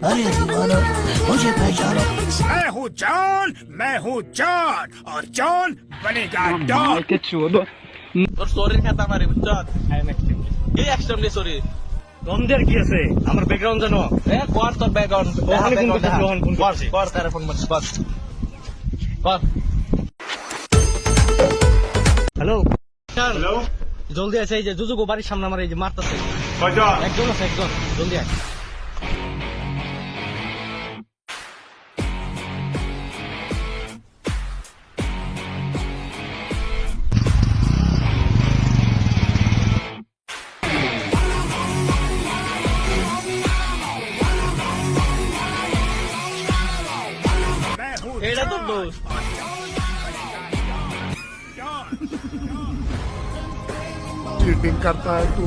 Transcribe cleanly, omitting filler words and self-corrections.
अरे दीवानो मुझे पहचानो। मैं हूँ जॉन और जॉन बनेगा डॉन। তোর শরীর খেতে আমারে বুঝছ এই এক্সট্রিমলি সরি গন্ধের কি আছে আমার ব্যাকগ্রাউন্ড জানো এ কর তোর ব্যাকগ্রাউন্ড কর তার ফোন মার কর হ্যালো হ্যালো জলদি আসে এই যে জুজুকো বাড়ির সামনে আমার এই যে মারতেছে কয়জন একজন আছে একজন জলদি আয় এটা তো দোষ चीटिंग करता है तू।